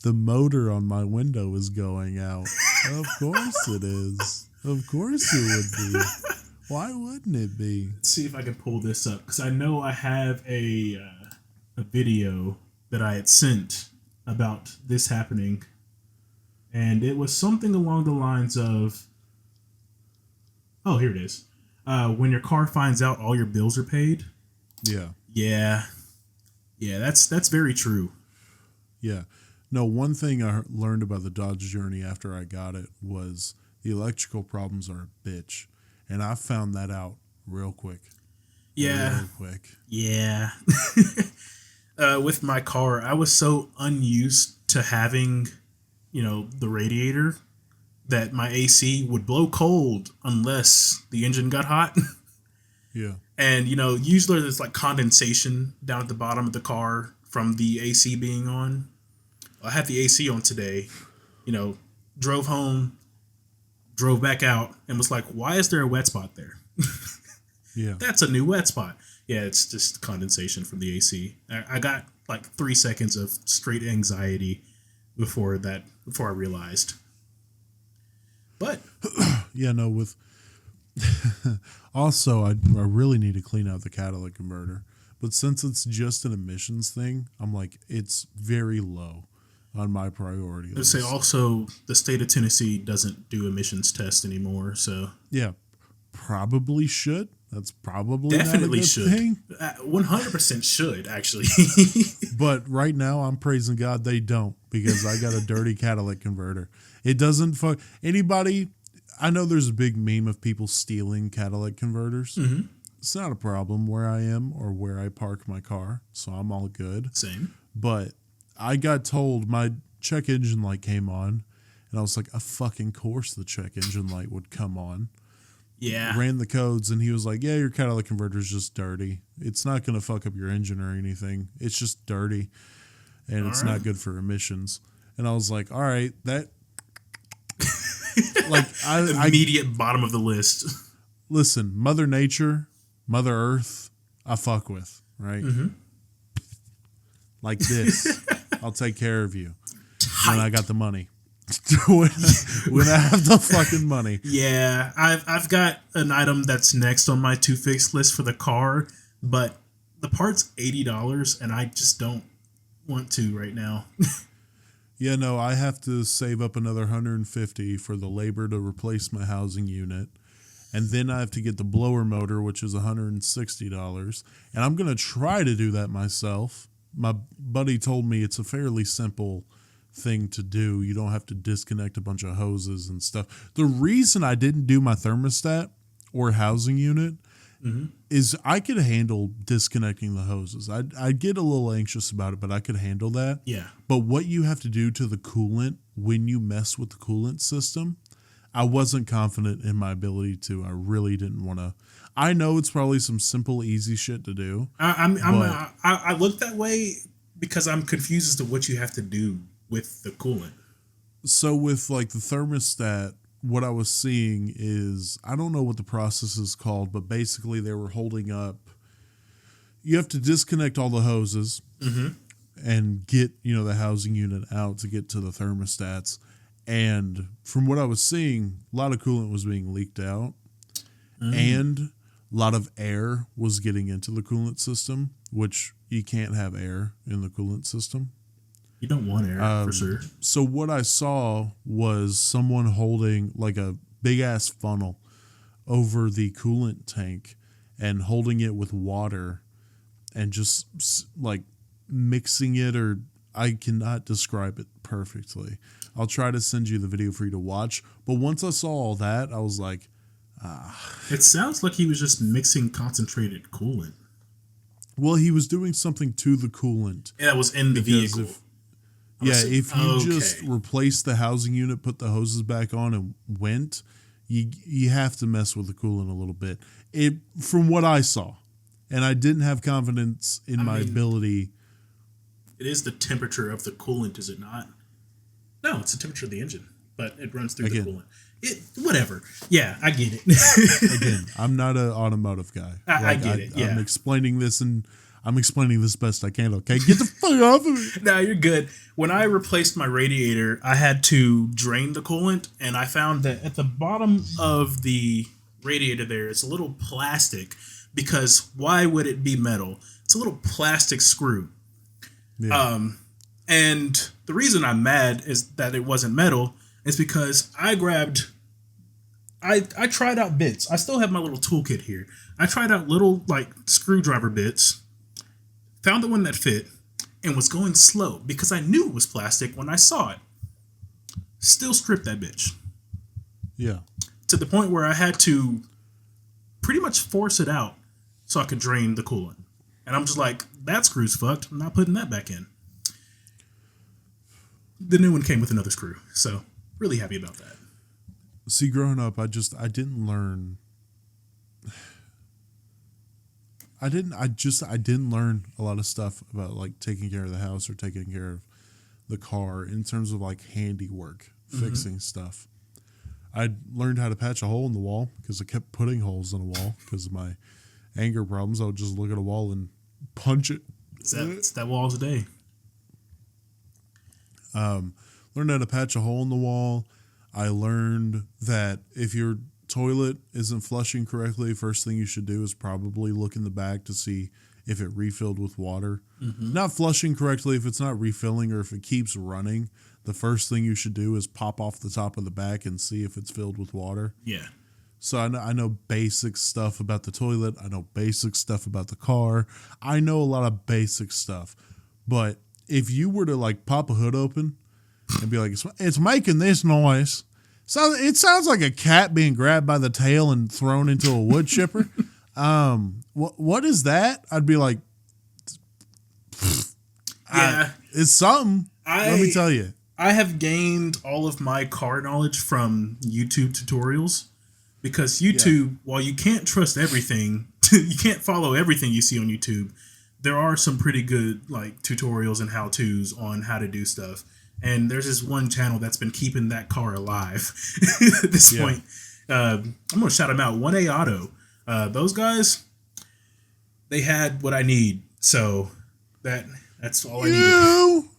The motor on my window is going out. Of course it is. Of course it would be. Why wouldn't it be? Let's see if I can pull this up, because I know I have a video that I had sent about this happening, and it was something along the lines of, oh, here it is. When your car finds out all your bills are paid. Yeah, that's very true. Yeah. No, one thing I learned about the Dodge Journey after I got it was the electrical problems are a bitch, and I found that out real quick. Yeah. Real quick. Yeah. With my car, I was so unused to having, the radiator that my AC would blow cold unless the engine got hot. Yeah. And, usually there's like condensation down at the bottom of the car from the AC being on. I had the AC on today, drove home, drove back out, and was like, why is there a wet spot there? Yeah. That's a new wet spot. Yeah, it's just condensation from the AC. I got like 3 seconds of straight anxiety before I realized. But yeah, no, with also I really need to clean out the catalytic converter. But since it's just an emissions thing, I'm like, it's very low on my priority list. I'd say also the state of Tennessee doesn't do emissions tests anymore, so yeah, probably should. That's probably definitely not a good should. thing. 100% should, actually. But right now, I'm praising God they don't, because I got a dirty catalytic converter. It doesn't fuck anybody. I know there's a big meme of people stealing catalytic converters. Mm-hmm. It's not a problem where I am or where I park my car, so I'm all good. Same. But I got told my check engine light came on, and I was like, of fucking course the check engine light would come on. Yeah. Ran the codes, and he was like, yeah, your catalytic converter is just dirty. It's not going to fuck up your engine or anything. It's just dirty, and it's not good for emissions. And I was like, all right, that... like Immediate bottom of the list. Listen, Mother Nature, Mother Earth, I fuck with, right? Mm-hmm. Like this. I'll take care of you when I got the money. when I have the fucking money. Yeah, I've got an item that's next on my to fix list for the car, but the part's $80, and I just don't want to right now. Yeah, no, I have to save up another $150 for the labor to replace my housing unit. And then I have to get the blower motor, which is $160. And I'm going to try to do that myself. My buddy told me it's a fairly simple thing to do. You don't have to disconnect a bunch of hoses and stuff. The reason I didn't do my thermostat or housing unit is I could handle disconnecting the hoses. I'd get a little anxious about it, but I could handle that. Yeah. But what you have to do to the coolant when you mess with the coolant system, I wasn't confident in my ability to. I really didn't want to. I know it's probably some simple, easy shit to do. I look that way because I'm confused as to what you have to do with the coolant. So with like the thermostat, what I was seeing is, I don't know what the process is called, but basically they were holding up. You have to disconnect all the hoses and get, the housing unit out to get to the thermostats. And from what I was seeing, a lot of coolant was being leaked out and a lot of air was getting into the coolant system, which you can't have air in the coolant system. You don't want air, for sure. So what I saw was someone holding like a big ass funnel over the coolant tank and holding it with water and just like mixing it, or I cannot describe it perfectly. I'll try to send you the video for you to watch. But once I saw all that, I was like, It sounds like he was just mixing concentrated coolant. Well, he was doing something to the coolant. Yeah, it was in the vehicle. If you just replace the housing unit, put the hoses back on, and went, you have to mess with the coolant a little bit. From what I saw, and I didn't have confidence in my ability. It is the temperature of the coolant, is it not? No, it's the temperature of the engine, but it runs through the coolant. Whatever. Yeah, I get it. Again, I'm not an automotive guy. I get it. Yeah. I'm explaining this best I can. Okay, get the fuck off of me. No, you're good. When I replaced my radiator, I had to drain the coolant, and I found that at the bottom of the radiator there is a little plastic, because why would it be metal? It's a little plastic screw. Yeah. And the reason I'm mad is that it wasn't metal is because I tried out bits. I still have my little toolkit here. I tried out little like screwdriver bits, found the one that fit, and was going slow because I knew it was plastic when I saw it. Still stripped that bitch. Yeah. To the point where I had to pretty much force it out so I could drain the coolant. And I'm just like, that screw's fucked. I'm not putting that back in. The new one came with another screw, so really happy about that. See, growing up, I didn't learn. I didn't learn a lot of stuff about like taking care of the house or taking care of the car in terms of like handiwork, fixing stuff. I learned how to patch a hole in the wall because I kept putting holes in a wall because of my anger problems. I would just look at a wall and punch it. It's that wall today. Learned how to patch a hole in the wall. I learned that if your toilet isn't flushing correctly, first thing you should do is probably look in the back to see if it refilled with water. Not flushing correctly if it's not refilling, or if it keeps running. The first thing you should do is pop off the top of the back and see if it's filled with water. Yeah. So I know basic stuff about the toilet. I know basic stuff about the car. I know a lot of basic stuff. But if you were to like pop a hood open and be like, it's making this noise. So it sounds like a cat being grabbed by the tail and thrown into a wood chipper. What is that? I'd be like, it's something. Let me tell you. I have gained all of my car knowledge from YouTube tutorials because YouTube, while you can't trust everything, you can't follow everything you see on YouTube. There are some pretty good like tutorials and how-tos on how to do stuff. And there's this one channel that's been keeping that car alive at this point. I'm going to shout them out. 1A Auto. Those guys, they had what I need. So that's all I needed.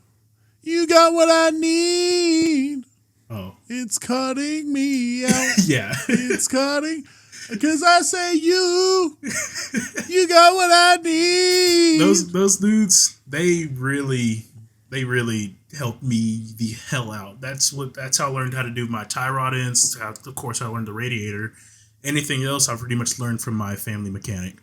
You got what I need. Oh. It's cutting me out. Yeah. It's cutting. Because I say you got what I need. Those dudes, they really helped me the hell out. That's how I learned how to do my tie rod ends. Of course, I learned the radiator. Anything else, I pretty much learned from my family mechanic.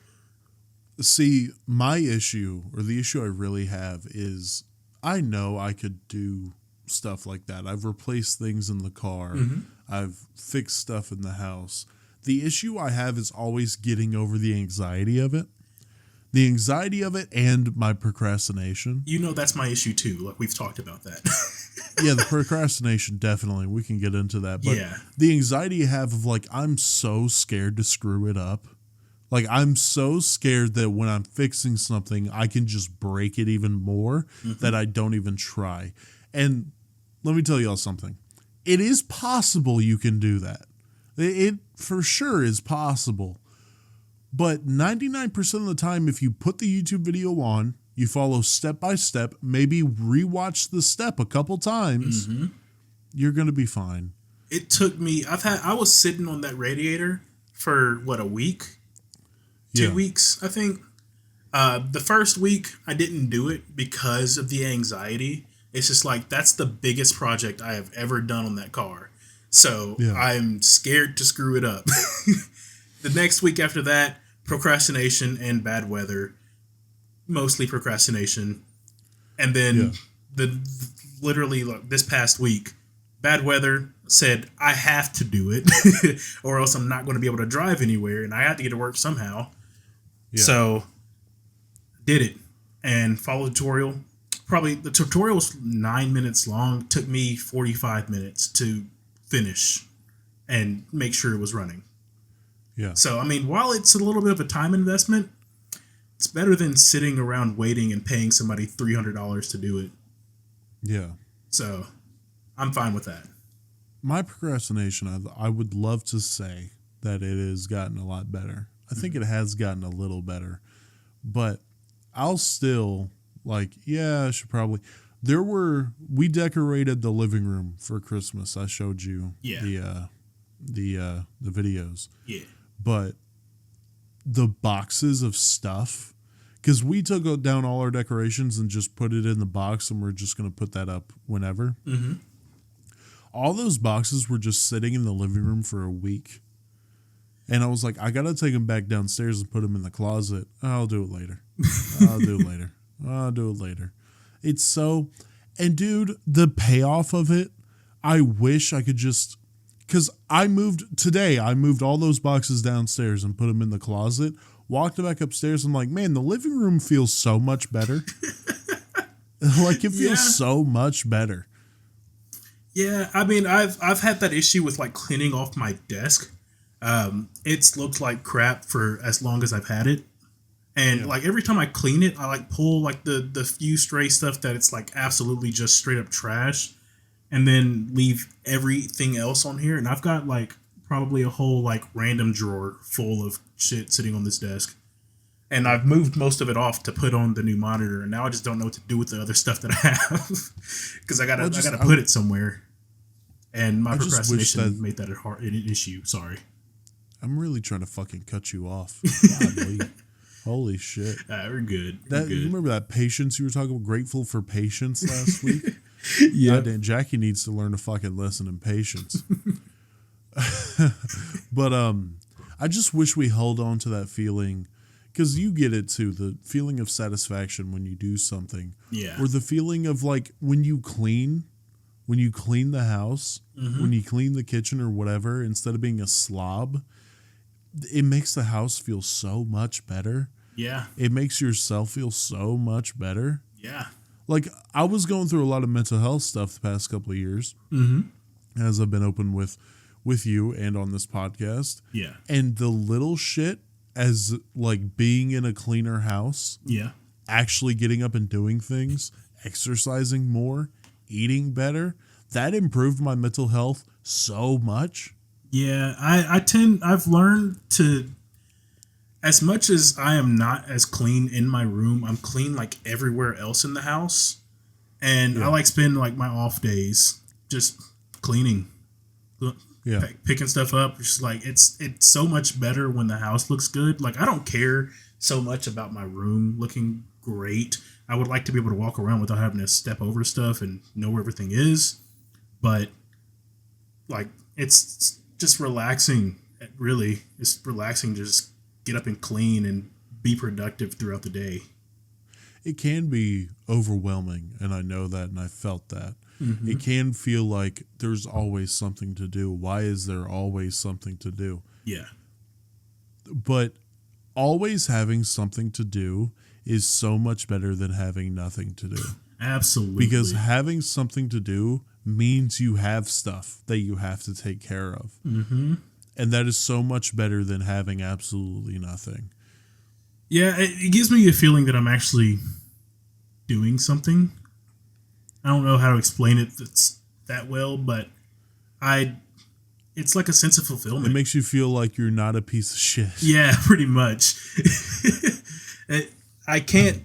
See, my issue, or the issue I really have, is I know I could do stuff like that. I've replaced things in the car. Mm-hmm. I've fixed stuff in the house. The issue I have is always getting over the anxiety of it. The anxiety of it and my procrastination. You know that's my issue too. Like we've talked about that. Yeah, the procrastination, definitely. We can get into that. But the anxiety you have of like, I'm so scared to screw it up. Like, I'm so scared that when I'm fixing something, I can just break it even more that I don't even try. And let me tell y'all something. It is possible you can do that. It for sure is possible. But 99% of the time, if you put the YouTube video on, you follow step by step, maybe rewatch the step a couple times, you're going to be fine. It took me, I was sitting on that radiator for a week? 2 weeks, I think. The first week, I didn't do it because of the anxiety. It's just like, that's the biggest project I have ever done on that car. So I'm scared to screw it up. The next week after that, procrastination and bad weather. Mostly procrastination. And then literally this past week, bad weather, said I have to do it or else I'm not going to be able to drive anywhere and I have to get to work somehow. Yeah. So did it and followed the tutorial. Probably the tutorial was 9 minutes long. Took me 45 minutes to finish and make sure it was running. Yeah. So, I mean, while it's a little bit of a time investment, it's better than sitting around waiting and paying somebody $300 to do it. Yeah. So, I'm fine with that. My procrastination, I would love to say that it has gotten a lot better. I think it has gotten a little better. But I'll still, like, I should probably... We decorated the living room for Christmas. I showed you the videos. Yeah. But the boxes of stuff, because we took down all our decorations and just put it in the box and we're just going to put that up whenever. Mm-hmm. All those boxes were just sitting in the living room for a week. And I was like, I got to take them back downstairs and put them in the closet. I'll do it later. I'll do it later. It's so... And, dude, the payoff of it, I wish I could just... Because I moved all those boxes downstairs and put them in the closet, walked back upstairs, and I'm like, man, the living room feels so much better. Like, it feels so much better. Yeah, I mean, I've had that issue with, like, cleaning off my desk. It's looked like crap for as long as I've had it. And like every time I clean it, I like pull like the few stray stuff that it's like absolutely just straight up trash and then leave everything else on here. And I've got like probably a whole like random drawer full of shit sitting on this desk. And I've moved most of it off to put on the new monitor. And now I just don't know what to do with the other stuff that I have because I gotta put it somewhere. And my procrastination made that an issue. Sorry. I'm really trying to fucking cut you off. Holy shit. We're good. You remember that patience you were talking about? Grateful for patience last week? Yeah. Jackie needs to learn a fucking lesson in patience. But I just wish we held on to that feeling, because you get it too, the feeling of satisfaction when you do something. Yeah. Or the feeling of like when you clean the house, when you clean the kitchen or whatever, instead of being a slob, it makes the house feel so much better. Yeah. It makes yourself feel so much better. Yeah. Like, I was going through a lot of mental health stuff the past couple of years, as I've been open with you and on this podcast. Yeah. And the little shit, as like being in a cleaner house, actually getting up and doing things, exercising more, eating better, that improved my mental health so much. Yeah, I've learned to, as much as I am not as clean in my room, I'm clean like everywhere else in the house. And I like spend like my off days just cleaning, picking stuff up. Just like it's so much better when the house looks good. Like, I don't care so much about my room looking great. I would like to be able to walk around without having to step over stuff and know where everything is. But like, it's just relaxing. Really, it's relaxing to just get up and clean and be productive throughout the day. It can be overwhelming, and I know that, and I felt that. It can feel like there's always something to do. Why is there always something to do? Yeah. But always having something to do is so much better than having nothing to do. Absolutely. Because having something to do means you have stuff that you have to take care of. And that is so much better than having absolutely nothing. Yeah, it gives me a feeling that I'm actually doing something. I don't know how to explain it that well, but it's like a sense of fulfillment. It makes you feel like you're not a piece of shit. Yeah, pretty much. I can't,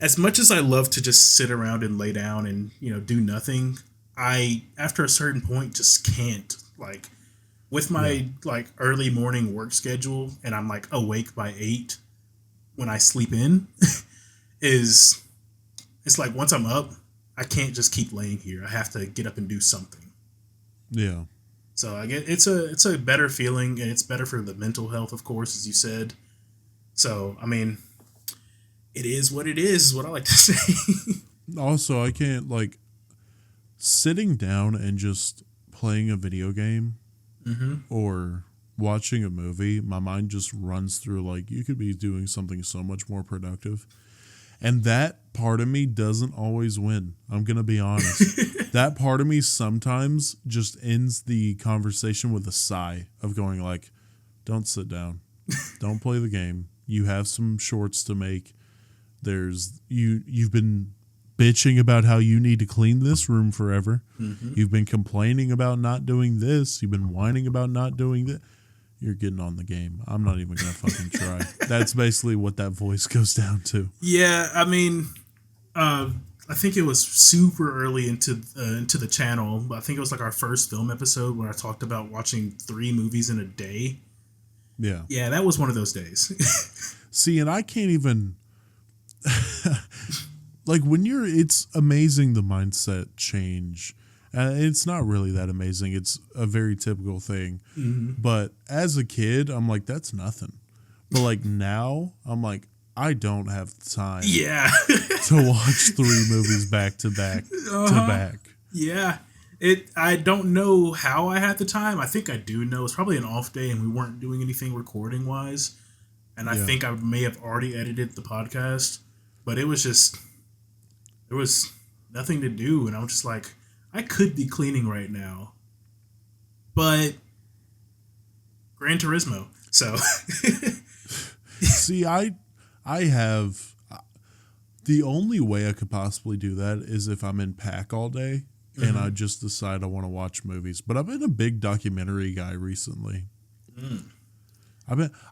as much as I love to just sit around and lay down and, do nothing, I, after a certain point, just can't. Like, with my like early morning work schedule, and I'm like awake by 8 when I sleep in, it's like once I'm up, I can't just keep laying here. I have to get up and do something. Yeah. So I get it's a better feeling, and it's better for the mental health, of course, as you said. So I mean, it is what it is what I like to say. Also, I can't, like, sitting down and just playing a video game or watching a movie, my mind just runs through, like, you could be doing something so much more productive. And that part of me doesn't always win. I'm going to be honest. That part of me sometimes just ends the conversation with a sigh of going like, don't sit down. Don't play the game. You have some shorts to make. You've been bitching about how you need to clean this room forever. You've been complaining about not doing this. You've been whining about not doing that. You're getting on the game. I'm not even going to fucking try. That's basically what that voice goes down to. Yeah, I mean, I think it was super early into the channel. I think it was like our first film episode where I talked about watching 3 movies in a day. Yeah. Yeah, that was one of those days. See, and I can't even... like, it's amazing the mindset change. It's not really that amazing. It's a very typical thing. But as a kid, I'm like, that's nothing. But like now, I'm like, I don't have the time to watch 3 movies back to back to back. Yeah. I don't know how I had the time. I think I do know. It's probably an off day and we weren't doing anything recording wise. And I think I may have already edited the podcast. But it was just, there was nothing to do. And I was just like, I could be cleaning right now, but Gran Turismo. So, see, I have the only way I could possibly do that is if I'm in pack all day and I just decide I want to watch movies. But I've been a big documentary guy recently.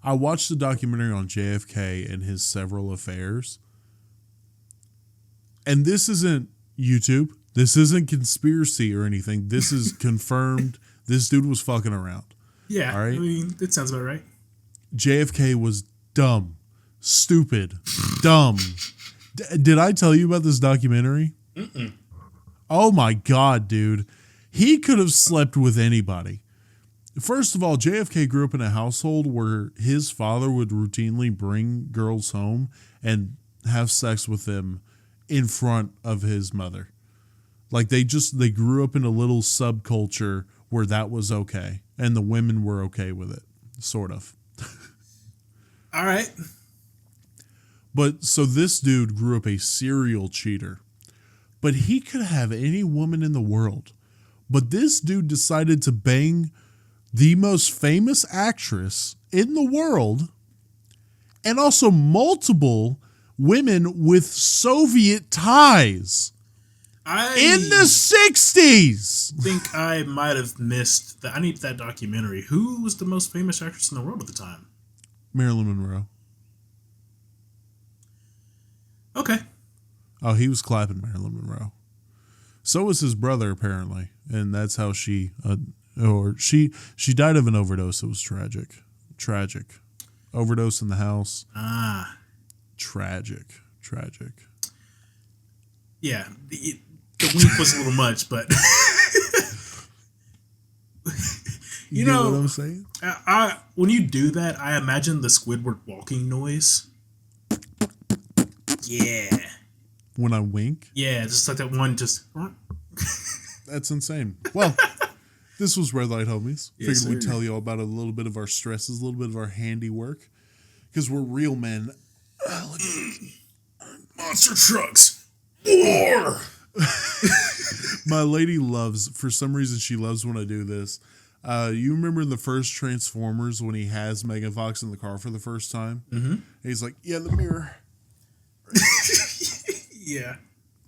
I watched the documentary on JFK and his several affairs, and this isn't YouTube. This isn't conspiracy or anything. This is confirmed. This dude was fucking around. Yeah. All right? I mean, that sounds about right. JFK was dumb. Stupid. Dumb. Did I tell you about this documentary? Oh my God, dude. He could have slept with anybody. First of all, JFK grew up in a household where his father would routinely bring girls home and have sex with them in front of his mother. Like they grew up in a little subculture where that was okay and the women were okay with it, sort of. All right. But so this dude grew up a serial cheater, but he could have any woman in the world. But this dude decided to bang the most famous actress in the world and also multiple women with Soviet ties in the 60s. I think I might have missed that. I need that documentary. Who was the most famous actress in the world at the time? Marilyn Monroe. Okay. Oh, he was clapping Marilyn Monroe. So was his brother, apparently. And that's how she died of an overdose. It was tragic. Overdose in the house. Tragic. Yeah. The wink was a little much, but... you know what I'm saying? When you do that, I imagine the Squidward walking noise. Yeah. When I wink? Yeah, just like that one just... That's insane. Well, this was Red Light Homies. Yes, Figured we'd tell you all about a little bit of our stresses, a little bit of our handiwork. Because we're real men. Look at this. Monster trucks. War! My lady loves, for some reason she loves when I do this. You remember in the first Transformers when he has Megan Fox in the car for the first time? Mm-hmm. He's like, yeah, the mirror. Yeah.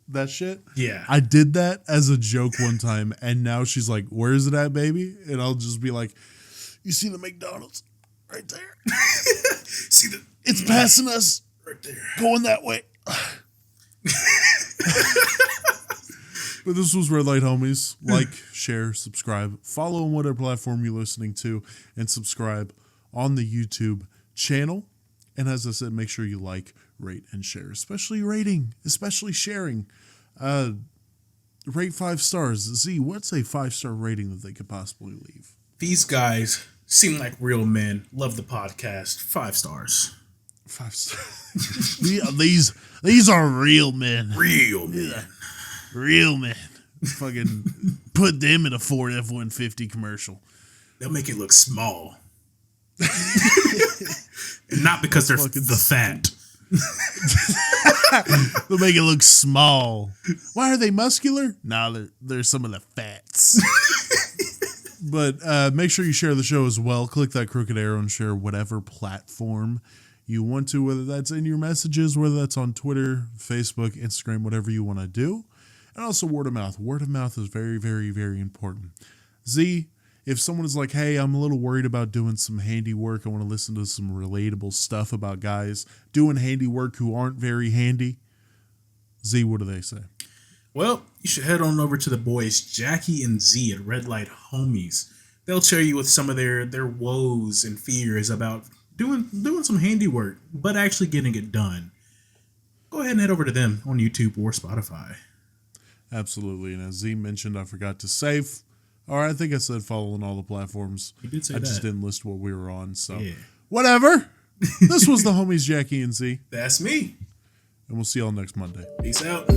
That shit? Yeah. I did that as a joke one time, and now she's like, where is it at, baby? And I'll just be like, you see the McDonald's? Right there. See the... It's passing us. Right there. Going that way. But this was Red Light Homies. Like, share, subscribe. Follow on whatever platform you're listening to, and subscribe on the YouTube channel. And as I said, make sure you like, rate, and share. Especially rating. Especially sharing. Rate 5 stars. Z, what's a 5-star rating that they could possibly leave? These guys seem like real men. Love the podcast. 5 stars. 5 stars. These are real men. Real men. Yeah. Real men. Fucking put them in a Ford F-150 commercial. They'll make it look small. And not because they're the fat. They'll make it look small. Why are they muscular? Nah, they're some of the fats. But make sure you share the show as well. Click that crooked arrow and share whatever platform you want to, whether that's in your messages, whether that's on Twitter, Facebook, Instagram, whatever you want to do. And also word of mouth. Word of mouth is very, very, very important. Z, if someone is like, hey, I'm a little worried about doing some handiwork, I want to listen to some relatable stuff about guys doing handiwork who aren't very handy, Z, what do they say? Well, you should head on over to the boys Jackie and Z at Red Light Homies. They'll share you with some of their woes and fears about doing some handiwork, but actually getting it done. Go ahead and head over to them on YouTube or Spotify. Absolutely. And as Z mentioned, I forgot to save. Or I think I said follow on all the platforms. You did say I that. just didn't list what we were on. So yeah. Whatever. This was the homies Jackie and Z. That's me. And we'll see y'all next Monday. Peace out.